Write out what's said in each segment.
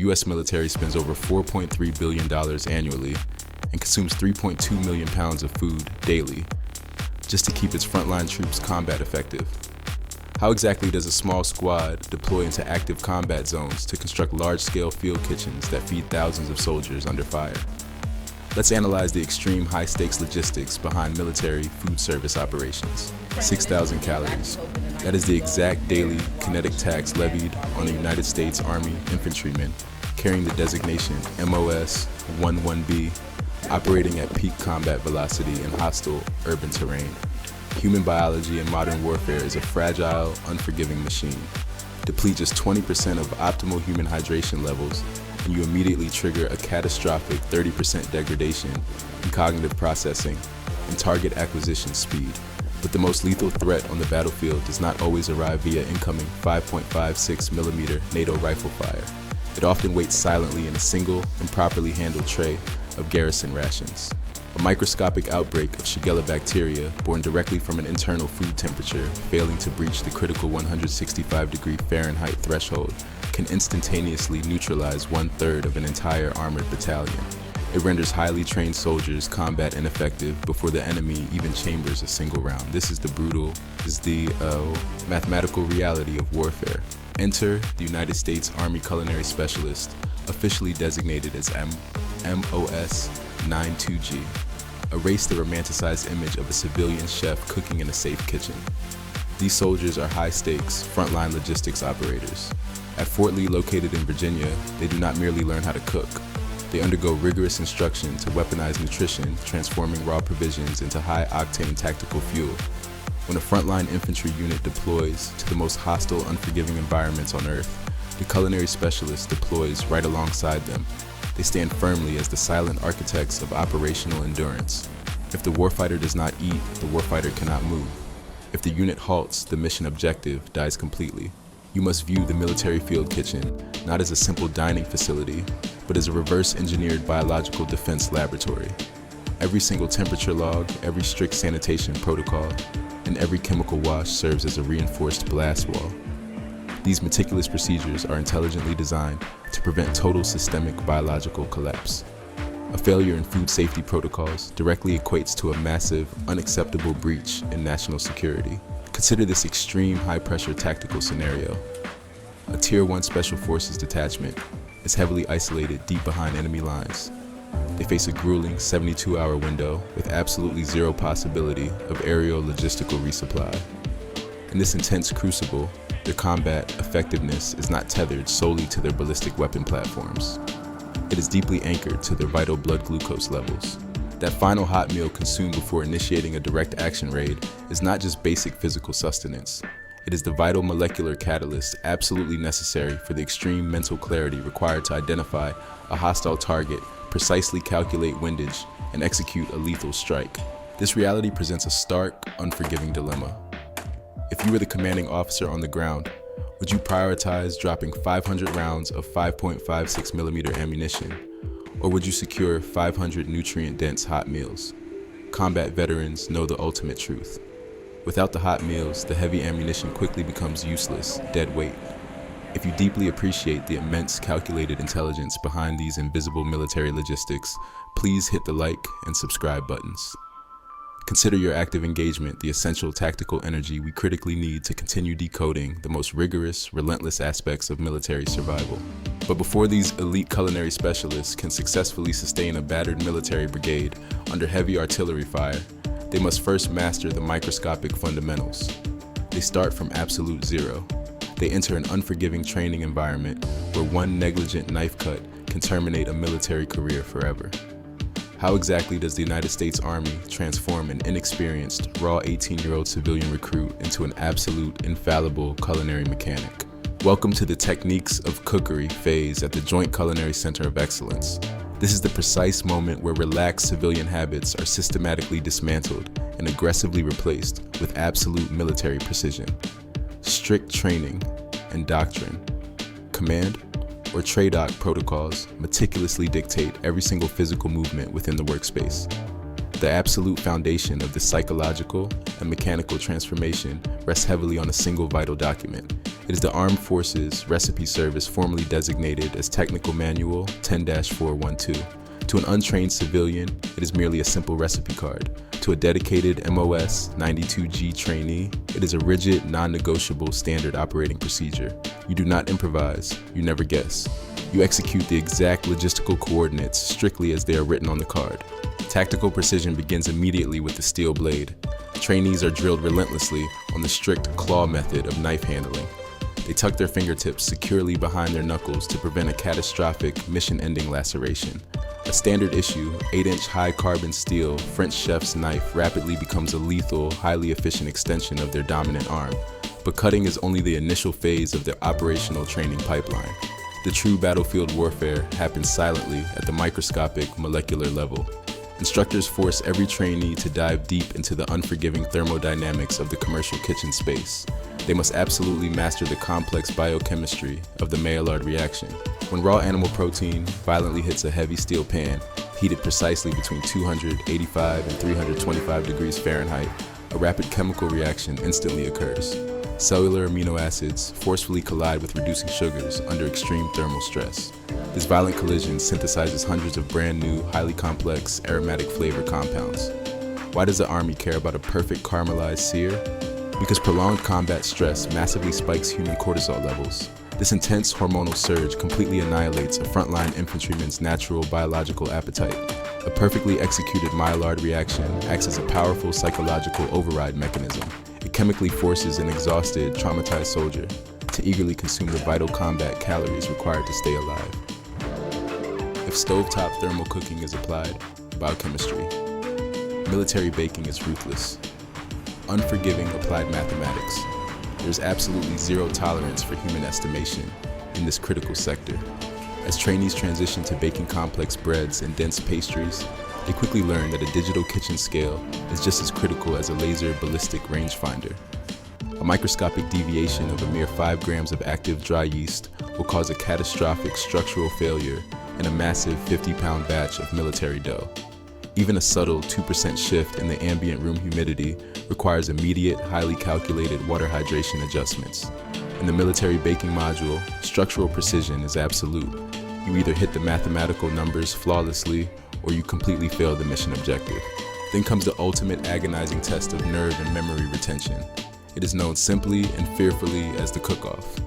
U.S. military spends over $4.3 billion annually and consumes 3.2 million pounds of food daily just to keep its frontline troops combat effective. How exactly does a small squad deploy into active combat zones to construct large-scale field kitchens that feed thousands of soldiers under fire? Let's analyze the extreme high-stakes logistics behind military food service operations. 6,000 calories. That is the exact daily kinetic tax levied on the United States Army infantryman carrying the designation MOS 11B, operating at peak combat velocity in hostile urban terrain. Human biology in modern warfare is a fragile, unforgiving machine. Deplete just 20% of optimal human hydration levels, and you immediately trigger a catastrophic 30% degradation in cognitive processing and target acquisition speed. But the most lethal threat on the battlefield does not always arrive via incoming 5.56mm NATO rifle fire. It often waits silently in a single, improperly handled tray of garrison rations. A microscopic outbreak of Shigella bacteria born directly from an internal food temperature failing to breach the critical 165-degree Fahrenheit threshold can instantaneously neutralize 1/3 of an entire armored battalion. It renders highly trained soldiers combat ineffective before the enemy even chambers a single round. This is the mathematical reality of warfare. Enter the United States Army Culinary Specialist, officially designated as MOS 92G. Erase the romanticized image of a civilian chef cooking in a safe kitchen. These soldiers are high-stakes, frontline logistics operators. At Fort Lee, located in Virginia, they do not merely learn how to cook. They undergo rigorous instruction to weaponize nutrition, transforming raw provisions into high-octane tactical fuel. When a frontline infantry unit deploys to the most hostile, unforgiving environments on Earth, the culinary specialist deploys right alongside them. They stand firmly as the silent architects of operational endurance. If the warfighter does not eat, the warfighter cannot move. If the unit halts, the mission objective dies completely. You must view the military field kitchen not as a simple dining facility, but as a reverse-engineered biological defense laboratory. Every single temperature log, every strict sanitation protocol, and every chemical wash serves as a reinforced blast wall. These meticulous procedures are intelligently designed to prevent total systemic biological collapse. A failure in food safety protocols directly equates to a massive, unacceptable breach in national security. Consider this extreme high-pressure tactical scenario. A Tier 1 Special Forces detachment is heavily isolated deep behind enemy lines. They face a grueling 72-hour window with absolutely zero possibility of aerial logistical resupply. In this intense crucible, their combat effectiveness is not tethered solely to their ballistic weapon platforms. It is deeply anchored to their vital blood glucose levels. That final hot meal consumed before initiating a direct action raid is not just basic physical sustenance. It is the vital molecular catalyst absolutely necessary for the extreme mental clarity required to identify a hostile target, precisely calculate windage, and execute a lethal strike. This reality presents a stark, unforgiving dilemma. If you were the commanding officer on the ground, would you prioritize dropping 500 rounds of 5.56mm ammunition, or would you secure 500 nutrient-dense hot meals? Combat veterans know the ultimate truth. Without the hot meals, the heavy ammunition quickly becomes useless, dead weight. If you deeply appreciate the immense calculated intelligence behind these invisible military logistics, please hit the like and subscribe buttons. Consider your active engagement the essential tactical energy we critically need to continue decoding the most rigorous, relentless aspects of military survival. But before these elite culinary specialists can successfully sustain a battered military brigade under heavy artillery fire, they must first master the microscopic fundamentals. They start from absolute zero. They enter an unforgiving training environment where one negligent knife cut can terminate a military career forever. How exactly does the United States Army transform an inexperienced, raw 18-year-old civilian recruit into an absolute, infallible culinary mechanic? Welcome to the Techniques of Cookery phase at the Joint Culinary Center of Excellence. This is the precise moment where relaxed civilian habits are systematically dismantled and aggressively replaced with absolute military precision. Strict training and doctrine, command or TRADOC protocols meticulously dictate every single physical movement within the workspace. The absolute foundation of this psychological and mechanical transformation rests heavily on a single vital document, It is the Armed Forces Recipe Service formally designated as Technical Manual 10-412. To an untrained civilian, it is merely a simple recipe card. To a dedicated MOS 92G trainee, it is a rigid, non-negotiable standard operating procedure. You do not improvise, you never guess. You execute the exact logistical coordinates strictly as they are written on the card. Tactical precision begins immediately with the steel blade. Trainees are drilled relentlessly on the strict claw method of knife handling. They tuck their fingertips securely behind their knuckles to prevent a catastrophic, mission-ending laceration. A standard issue, 8-inch high-carbon steel French chef's knife rapidly becomes a lethal, highly efficient extension of their dominant arm. But cutting is only the initial phase of their operational training pipeline. The true battlefield warfare happens silently at the microscopic, molecular level. Instructors force every trainee to dive deep into the unforgiving thermodynamics of the commercial kitchen space. They must absolutely master the complex biochemistry of the Maillard reaction. When raw animal protein violently hits a heavy steel pan, heated precisely between 285 and 325 degrees Fahrenheit, a rapid chemical reaction instantly occurs. Cellular amino acids forcefully collide with reducing sugars under extreme thermal stress. This violent collision synthesizes hundreds of brand new, highly complex, aromatic flavor compounds. Why does the Army care about a perfect caramelized sear? Because prolonged combat stress massively spikes human cortisol levels. This intense hormonal surge completely annihilates a frontline infantryman's natural biological appetite. A perfectly executed Maillard reaction acts as a powerful psychological override mechanism. It chemically forces an exhausted, traumatized soldier to eagerly consume the vital combat calories required to stay alive. If stovetop thermal cooking is applied, biochemistry. Military baking is ruthless. Unforgiving applied mathematics. There's absolutely zero tolerance for human estimation in this critical sector. As trainees transition to baking complex breads and dense pastries, they quickly learn that a digital kitchen scale is just as critical as a laser ballistic rangefinder. A microscopic deviation of a mere 5 grams of active dry yeast will cause a catastrophic structural failure in a massive 50-pound batch of military dough. Even a subtle 2% shift in the ambient room humidity requires immediate, highly calculated water hydration adjustments. In the military baking module, structural precision is absolute. You either hit the mathematical numbers flawlessly or you completely fail the mission objective. Then comes the ultimate agonizing test of nerve and memory retention. It is known simply and fearfully as the cook-off.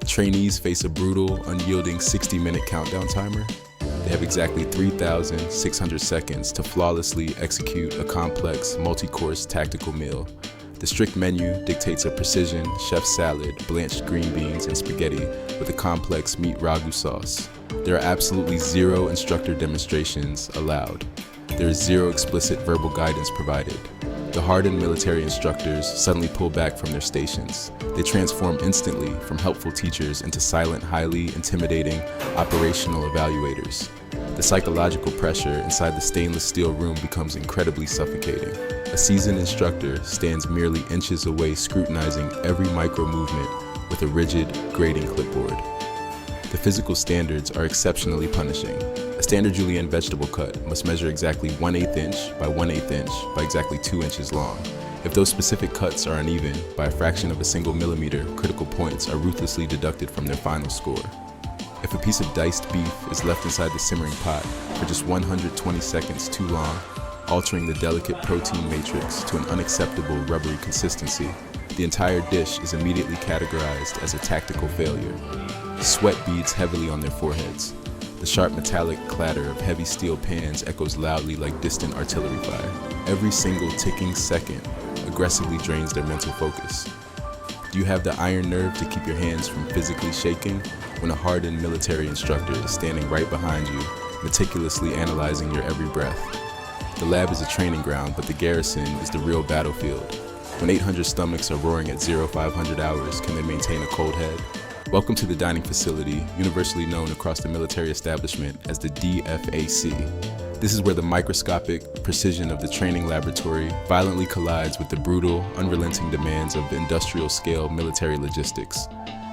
Trainees face a brutal, unyielding 60-minute countdown timer. They have exactly 3,600 seconds to flawlessly execute a complex, multi-course tactical meal. The strict menu dictates a precision chef's salad, blanched green beans, and spaghetti with a complex meat ragu sauce. There are absolutely zero instructor demonstrations allowed. There is zero explicit verbal guidance provided. The hardened military instructors suddenly pull back from their stations. They transform instantly from helpful teachers into silent, highly intimidating operational evaluators. The psychological pressure inside the stainless steel room becomes incredibly suffocating. A seasoned instructor stands merely inches away scrutinizing every micro movement with a rigid, grading clipboard. The physical standards are exceptionally punishing. A standard julienne vegetable cut must measure exactly 1/8 inch by 1/8 inch by exactly 2 inches long. If those specific cuts are uneven by a fraction of a single millimeter, critical points are ruthlessly deducted from their final score. If a piece of diced beef is left inside the simmering pot for just 120 seconds too long, altering the delicate protein matrix to an unacceptable rubbery consistency, the entire dish is immediately categorized as a tactical failure. Sweat beads heavily on their foreheads. The sharp metallic clatter of heavy steel pans echoes loudly like distant artillery fire. Every single ticking second aggressively drains their mental focus. Do you have the iron nerve to keep your hands from physically shaking when a hardened military instructor is standing right behind you, meticulously analyzing your every breath? The lab is a training ground, but the garrison is the real battlefield. When 800 stomachs are roaring at 0500 hours, can they maintain a cold head? Welcome to the dining facility, universally known across the military establishment as the DFAC. This is where the microscopic precision of the training laboratory violently collides with the brutal, unrelenting demands of industrial-scale military logistics.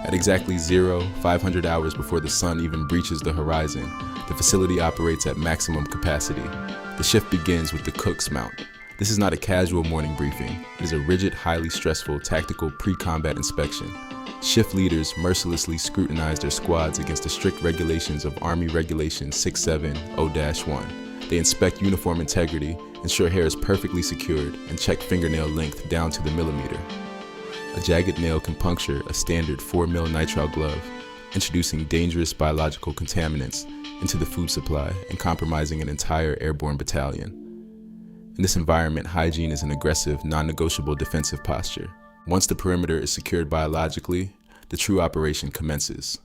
At exactly 0500 hours before the sun even breaches the horizon, the facility operates at maximum capacity. The shift begins with the cook's mount. This is not a casual morning briefing. It is a rigid, highly stressful, tactical pre-combat inspection. Shift leaders mercilessly scrutinize their squads against the strict regulations of Army Regulation 670-1. They inspect uniform integrity, ensure hair is perfectly secured, and check fingernail length down to the millimeter. A jagged nail can puncture a standard 4mm nitrile glove, introducing dangerous biological contaminants into the food supply and compromising an entire airborne battalion. In this environment, hygiene is an aggressive, non-negotiable defensive posture. Once the perimeter is secured biologically, the true operation commences.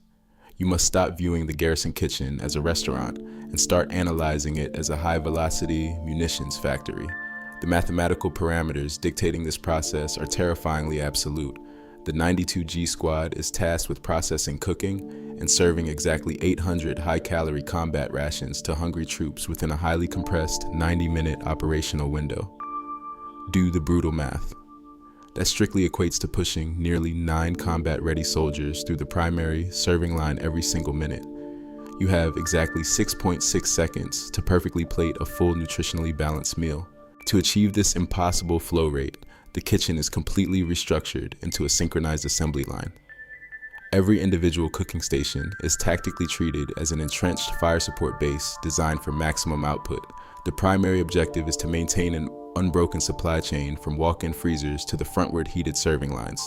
You must stop viewing the garrison kitchen as a restaurant and start analyzing it as a high-velocity munitions factory. The mathematical parameters dictating this process are terrifyingly absolute. The 92G squad is tasked with processing cooking and serving exactly 800 high-calorie combat rations to hungry troops within a highly compressed 90-minute operational window. Do the brutal math. That strictly equates to pushing nearly 9 combat-ready soldiers through the primary serving line every single minute. You have exactly 6.6 seconds to perfectly plate a full nutritionally balanced meal. To achieve this impossible flow rate, the kitchen is completely restructured into a synchronized assembly line. Every individual cooking station is tactically treated as an entrenched fire support base designed for maximum output. The primary objective is to maintain an unbroken supply chain from walk-in freezers to the frontward heated serving lines.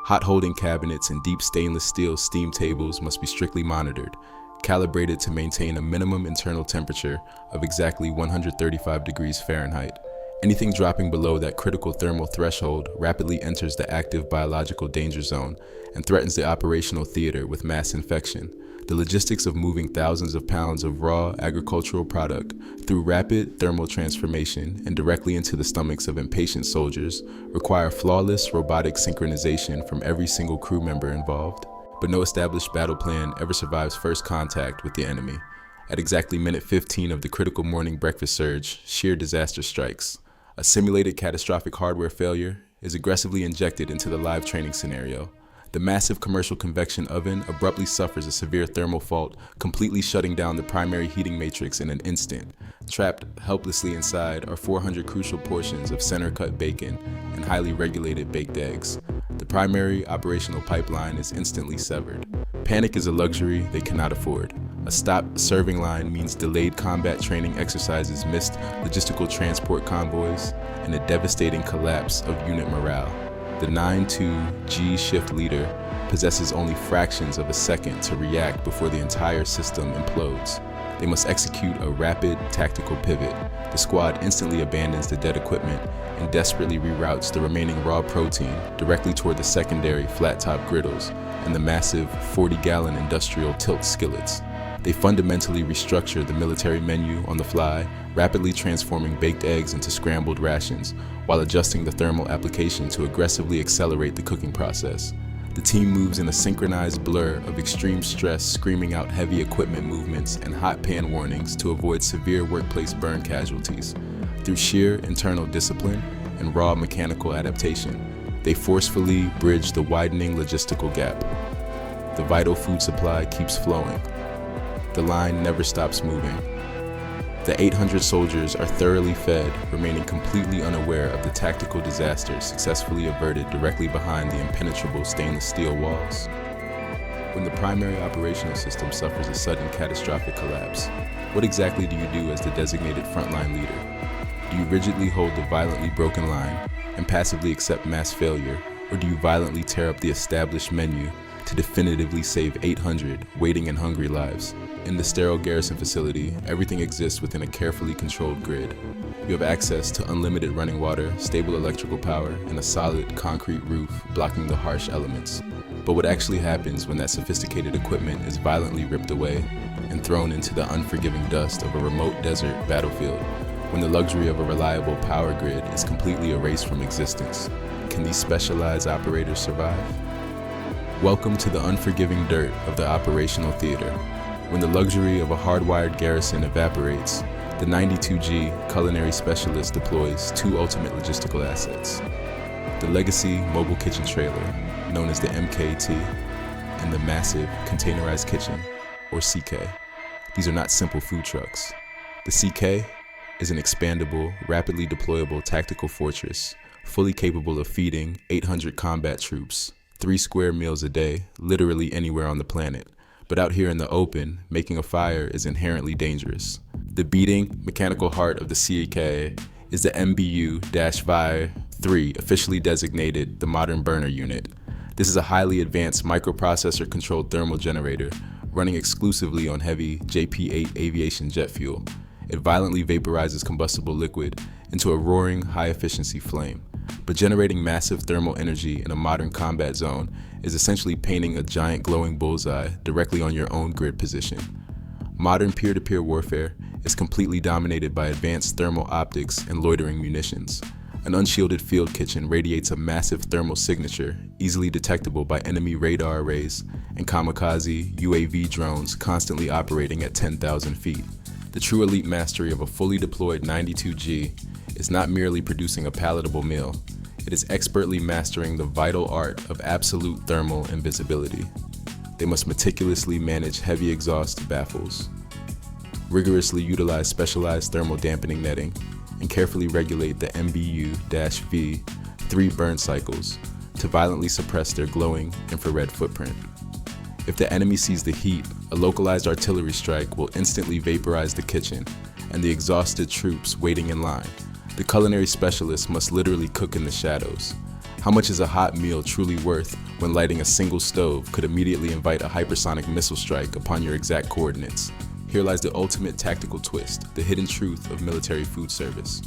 Hot holding cabinets and deep stainless steel steam tables must be strictly monitored, calibrated to maintain a minimum internal temperature of exactly 135 degrees Fahrenheit. Anything dropping below that critical thermal threshold rapidly enters the active biological danger zone and threatens the operational theater with mass infection. The logistics of moving thousands of pounds of raw agricultural product through rapid thermal transformation and directly into the stomachs of impatient soldiers require flawless robotic synchronization from every single crew member involved. But no established battle plan ever survives first contact with the enemy. At exactly minute 15 of the critical morning breakfast surge, sheer disaster strikes. A simulated catastrophic hardware failure is aggressively injected into the live training scenario. The massive commercial convection oven abruptly suffers a severe thermal fault, completely shutting down the primary heating matrix in an instant. Trapped helplessly inside are 400 crucial portions of center-cut bacon and highly regulated baked eggs. The primary operational pipeline is instantly severed. Panic is a luxury they cannot afford. A stopped serving line means delayed combat training exercises, missed logistical transport convoys, and a devastating collapse of unit morale. The 9-2 shift leader possesses only fractions of a second to react before the entire system implodes. They must execute a rapid tactical pivot. The squad instantly abandons the dead equipment and desperately reroutes the remaining raw protein directly toward the secondary flat-top griddles and the massive 40-gallon industrial tilt skillets. They fundamentally restructure the military menu on the fly, rapidly transforming baked eggs into scrambled rations, while adjusting the thermal application to aggressively accelerate the cooking process. The team moves in a synchronized blur of extreme stress, screaming out heavy equipment movements and hot pan warnings to avoid severe workplace burn casualties. Through sheer internal discipline and raw mechanical adaptation, they forcefully bridge the widening logistical gap. The vital food supply keeps flowing. The line never stops moving. The 800 soldiers are thoroughly fed, remaining completely unaware of the tactical disaster successfully averted directly behind the impenetrable stainless steel walls. When the primary operational system suffers a sudden catastrophic collapse, what exactly do you do as the designated frontline leader? Do you rigidly hold the violently broken line and passively accept mass failure, or do you violently tear up the established menu to definitively save 800 waiting and hungry lives? In the sterile garrison facility, everything exists within a carefully controlled grid. You have access to unlimited running water, stable electrical power, and a solid concrete roof blocking the harsh elements. But what actually happens when that sophisticated equipment is violently ripped away and thrown into the unforgiving dust of a remote desert battlefield? When the luxury of a reliable power grid is completely erased from existence, can these specialized operators survive? Welcome to the unforgiving dirt of the operational theater. When the luxury of a hardwired garrison evaporates, the 92G Culinary Specialist deploys two ultimate logistical assets: the legacy mobile kitchen trailer, known as the MKT, and the massive Containerized Kitchen, or CK. These are not simple food trucks. The CK is an expandable, rapidly deployable tactical fortress, fully capable of feeding 800 combat troops 3 square meals a day, literally anywhere on the planet. But out here in the open, making a fire is inherently dangerous. The beating, mechanical heart of the CK is the MBU-Vi-3, officially designated the Modern Burner Unit. This is a highly advanced microprocessor-controlled thermal generator running exclusively on heavy JP-8 aviation jet fuel. It violently vaporizes combustible liquid into a roaring, high-efficiency flame. But generating massive thermal energy in a modern combat zone is essentially painting a giant glowing bullseye directly on your own grid position. Modern peer-to-peer warfare is completely dominated by advanced thermal optics and loitering munitions. An unshielded field kitchen radiates a massive thermal signature, easily detectable by enemy radar arrays and kamikaze UAV drones constantly operating at 10,000 feet. The true elite mastery of a fully deployed 92G is not merely producing a palatable meal, it is expertly mastering the vital art of absolute thermal invisibility. They must meticulously manage heavy exhaust baffles, rigorously utilize specialized thermal dampening netting, and carefully regulate the MBU-V3 burn cycles to violently suppress their glowing infrared footprint. If the enemy sees the heat, a localized artillery strike will instantly vaporize the kitchen and the exhausted troops waiting in line. The culinary specialist must literally cook in the shadows. How much is a hot meal truly worth when lighting a single stove could immediately invite a hypersonic missile strike upon your exact coordinates? Here lies the ultimate tactical twist, the hidden truth of military food service.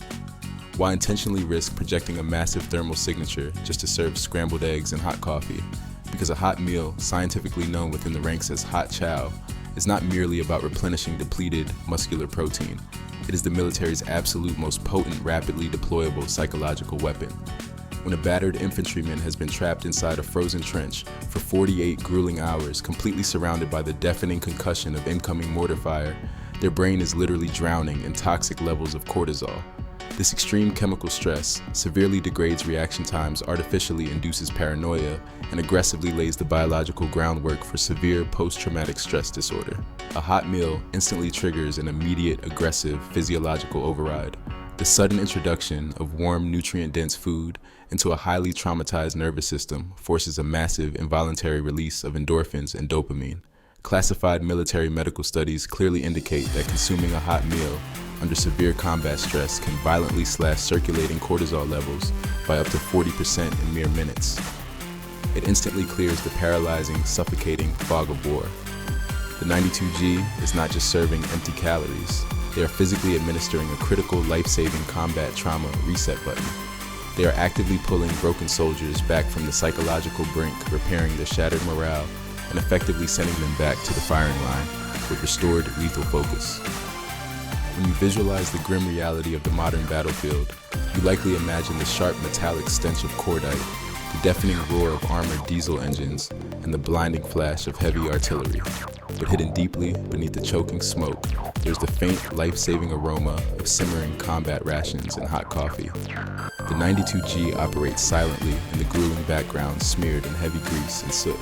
Why intentionally risk projecting a massive thermal signature just to serve scrambled eggs and hot coffee? Because a hot meal, scientifically known within the ranks as hot chow, is not merely about replenishing depleted muscular protein. It is the military's absolute most potent, rapidly deployable psychological weapon. When a battered infantryman has been trapped inside a frozen trench for 48 grueling hours, completely surrounded by the deafening concussion of incoming mortar fire, their brain is literally drowning in toxic levels of cortisol. This extreme chemical stress severely degrades reaction times, artificially induces paranoia, and aggressively lays the biological groundwork for severe post-traumatic stress disorder. A hot meal instantly triggers an immediate, aggressive physiological override. The sudden introduction of warm, nutrient-dense food into a highly traumatized nervous system forces a massive involuntary release of endorphins and dopamine. Classified military medical studies clearly indicate that consuming a hot meal under severe combat stress can violently slash circulating cortisol levels by up to 40% in mere minutes. It instantly clears the paralyzing, suffocating fog of war. The 92G is not just serving empty calories. They are physically administering a critical, life-saving combat trauma reset button. They are actively pulling broken soldiers back from the psychological brink, repairing their shattered morale, and effectively sending them back to the firing line with restored lethal focus. When you visualize the grim reality of the modern battlefield, you likely imagine the sharp metallic stench of cordite, the deafening roar of armored diesel engines, and the blinding flash of heavy artillery. But hidden deeply beneath the choking smoke, there's the faint, life-saving aroma of simmering combat rations and hot coffee. The 92G operates silently in the grueling background smeared in heavy grease and soot.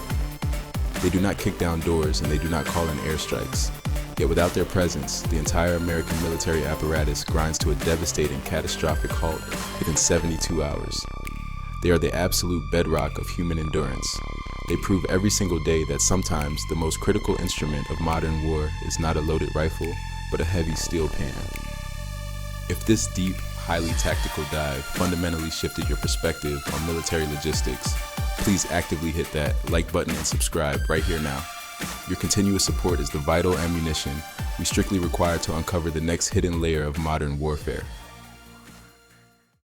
They do not kick down doors and they do not call in airstrikes. Yet without their presence, the entire American military apparatus grinds to a devastating, catastrophic halt within 72 hours. They are the absolute bedrock of human endurance. They prove every single day that sometimes the most critical instrument of modern war is not a loaded rifle, but a heavy steel pan. If this deep, highly tactical dive fundamentally shifted your perspective on military logistics, please actively hit that like button and subscribe right here now. Your continuous support is the vital ammunition we strictly require to uncover the next hidden layer of modern warfare.